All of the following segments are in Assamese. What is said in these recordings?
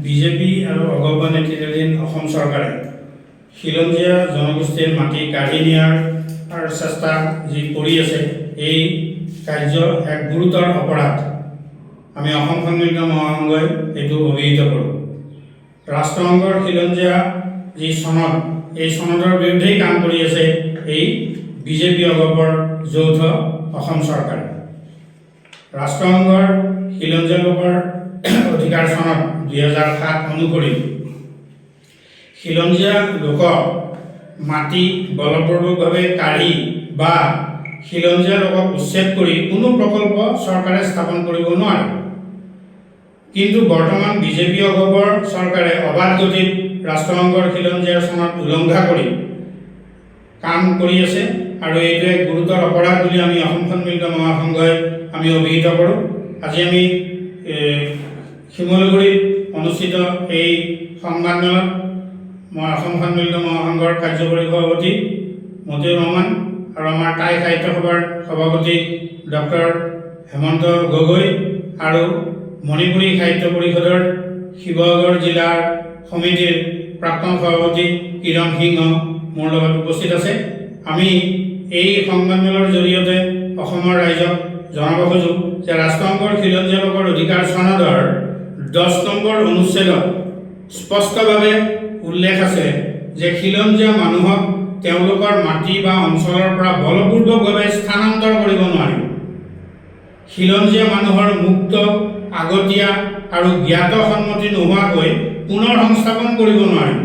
বিজেপি আৰু অগপ নেতৃত্বাধীন অসম চৰকাৰে খিলঞ্জীয়া জনগোষ্ঠীৰ মাটি কাঢ়ি নিয়াৰ চেষ্টা যি কৰি আছে, এই কাৰ্য এক গুৰুতৰ অপৰাধ। আমি অসম সন্মিলিত মহাসংঘই এইটো অভিহিত কৰোঁ। ৰাষ্ট্ৰসংঘৰ খিলঞ্জীয়া যি চনদ, এই চনদৰ বিৰুদ্ধেই কাম কৰি আছে এই বিজেপি অগপৰ যৌথ অসম চৰকাৰে। ৰাষ্ট্ৰসংঘৰ খিলঞ্জীয়া লোকৰ অধিকাৰ চনদ 2007 অনুসৰি খিলঞ্জীয়া লোকক মাটি বলপূৰ্বকভাৱে কাঢ়ি বা খিলঞ্জীয়া লোকক উচ্ছেদ কৰি কোনো প্ৰকল্প চৰকাৰে স্থাপন কৰিব নোৱাৰে। কিন্তু বৰ্তমান বিজেপি অগপৰ চৰকাৰে অবাধ গতিত ৰাষ্ট্ৰসংঘৰ খিলঞ্জীয়া চনদ উলংঘা কৰি কাম কৰি আছে, আৰু এইটো এক গুৰুতৰ অপৰাধ বুলি আমি অসম সন্মিলিত মহাসংঘই আমি অভিহিত কৰোঁ। আজি আমি শিমলুগুৰিত অনুষ্ঠিত এই সংবাদমেলত মই অসম সন্মিলিত মহাসংঘৰ কাৰ্যকৰী সভাপতি মতিউৰ ৰহমান আৰু আমাৰ টাই সাহিত্য সভাৰ সভাপতি ডক্টৰ হেমন্ত গগৈ আৰু মণিপুৰী সাহিত্য পৰিষদৰ শিৱসাগৰ জিলাৰ সমিতিৰ প্ৰাক্তন সভাপতি কিৰণ সিংহ মোৰ লগত উপস্থিত আছে। আমি এই সংবাদমেলৰ জৰিয়তে অসমৰ ৰাইজক জনাব খোজোঁ যে ৰাষ্ট্ৰসংঘৰ খিলঞ্জীয়া লোকৰ অধিকাৰ চনদৰ 10 নম্বৰ অনুচ্ছেদত স্পষ্টভাৱে উল্লেখ আছে যে খিলঞ্জীয়া মানুহক তেওঁলোকৰ মাটি বা অঞ্চলৰ পৰা বলপূৰ্বকভাৱে স্থানান্তৰ কৰিব নোৱাৰিব। খিলঞ্জীয়া মানুহৰ মুক্ত, আগতীয়া আৰু জ্ঞাত সন্মতি নোহোৱাকৈ পুনৰ সংস্থাপন কৰিব নোৱাৰিব।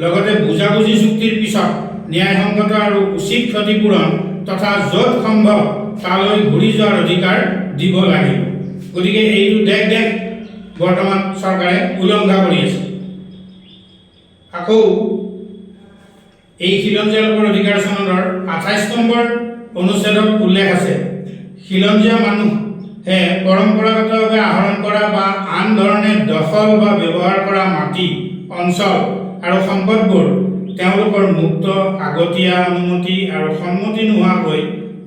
লগতে বুজাবুজি চুক্তিৰ পিছত ন্যায়সংগত আৰু উচিত ক্ষতিপূৰণ তথা য'ত সম্ভৱ তালৈ ঘূৰি যোৱাৰ অধিকাৰ দিব লাগিব। গতিকে এইটো দেশ বৰ্তমান চৰকাৰে উলংঘা কৰি আছে। আকৌ এই খিলঞ্জীয়া লোকৰ অধিকাৰ চনদৰ 28 নম্বৰ অনুচ্ছেদত উল্লেখ আছে, খিলঞ্জীয়া মানুহে পৰম্পৰাগতভাৱে আহৰণ কৰা বা আন ধৰণে দখল বা ব্যৱহাৰ কৰা মাটি, অঞ্চল আৰু সম্পদবোৰ তেওঁলোকৰ মুক্ত, আগতীয়া অনুমতি আৰু সন্মতি নোহোৱাকৈ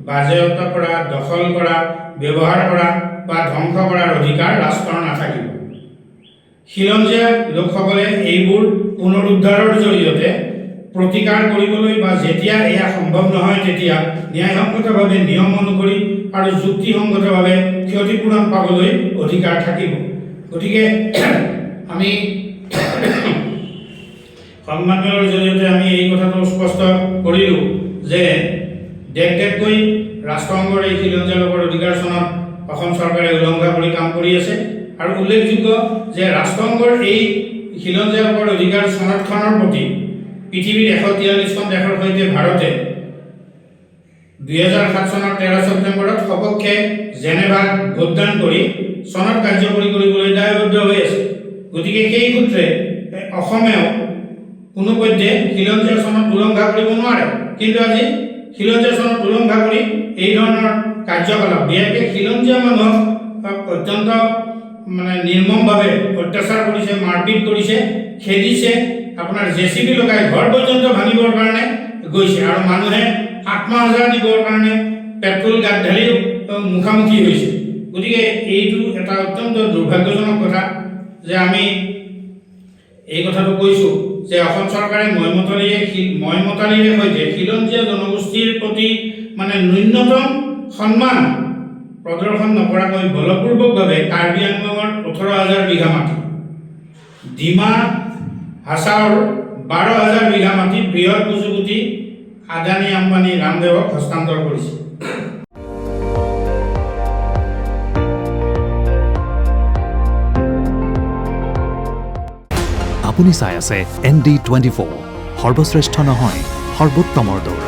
বাজেয়াপ্ত কৰা, দখল কৰা, ব্যৱহাৰ কৰা বা ধ্বংস কৰাৰ অধিকাৰ ৰাষ্ট্ৰৰ নাথাকিব। খিলঞ্জীয়া লোকসকলে এইবোৰ পুনৰুদ্ধাৰৰ জৰিয়তে প্ৰতিকাৰ কৰিবলৈ বা যেতিয়া এয়া সম্ভৱ নহয় তেতিয়া ন্যায়সংগতভাৱে নিয়ম অনুসৰি আৰু যুক্তিসংগতভাৱে ক্ষতিপূৰণ পাবলৈ অধিকাৰ থাকিব। গতিকে আমি সংবাদমেলৰ জৰিয়তে আমি এই কথাটো স্পষ্ট কৰিলোঁ যে দেশকৈ ৰাষ্ট্ৰসংঘৰ এই খিলঞ্জীয়া লোকৰ অধিকাৰ চনদ অসম চৰকাৰে উলংঘা কৰি কাম কৰি আছে। আৰু উল্লেখযোগ্য যে ৰাষ্ট্ৰসংঘৰ এই খিলঞ্জীয়া লোকৰ অধিকাৰ চনদখনৰ প্ৰতি পৃথিৱীৰ 143খন দেশৰ সৈতে ভাৰতে 2007 চনৰ 13 ছেপ্টেম্বৰত সপক্ষে জেনেভাত ভোটদান কৰি চনদ কাৰ্যকৰী কৰিবলৈ দায়বদ্ধ হৈ আছে। গতিকে সেই সূত্ৰে অসমেও কোনোপধ্যে খিলঞ্জীয়া চনদ উলংঘা কৰিব নোৱাৰে। কিন্তু আজি খিলঞ্জীয়া চনদ উলংঘা কৰি এই ধৰণৰ কাৰ্যকলাপ, বিশেষকৈ খিলঞ্জীয়া মানুহক অত্যন্ত নিৰ্মমভাৱে অত্যাচাৰ কৰিছে, মাৰপিট কৰিছে, খেদিছে, আপোনাৰ JCB লগাই ঘৰ পৰ্যন্ত ভাঙিবৰ কাৰণে গৈছে, আৰু মানুহে আত্মসহায়ক দিবৰ কাৰণে পেট্ৰল গাত ঢালি মুখামুখি হৈছে। গতিকে এইটো এটা অত্যন্ত দুৰ্ভাগ্যজনক কথা যে আমি এই কথাটো কৈছোঁ যে অসম চৰকাৰে মইমতালিৰে সৈতে খিলঞ্জীয়া জনগোষ্ঠীৰ প্ৰতি ন্যূনতম সন্মান প্ৰদৰ্শন নকৰাকৈ বলপূৰ্বকভাৱে কাৰ্বি আংলঙৰ 18,000 বিঘা মাটি, ডিমা হাছাওৰ 12,000 বিঘা মাটি বৃহৎ পুঁজিপতি আদানী আম্বানী ৰামদেৱক হস্তান্তৰ কৰিছে। আপুনি চাই আছে ND24, সৰ্বশ্ৰেষ্ঠ নহয় সৰ্বোত্তমৰ দৌৰ।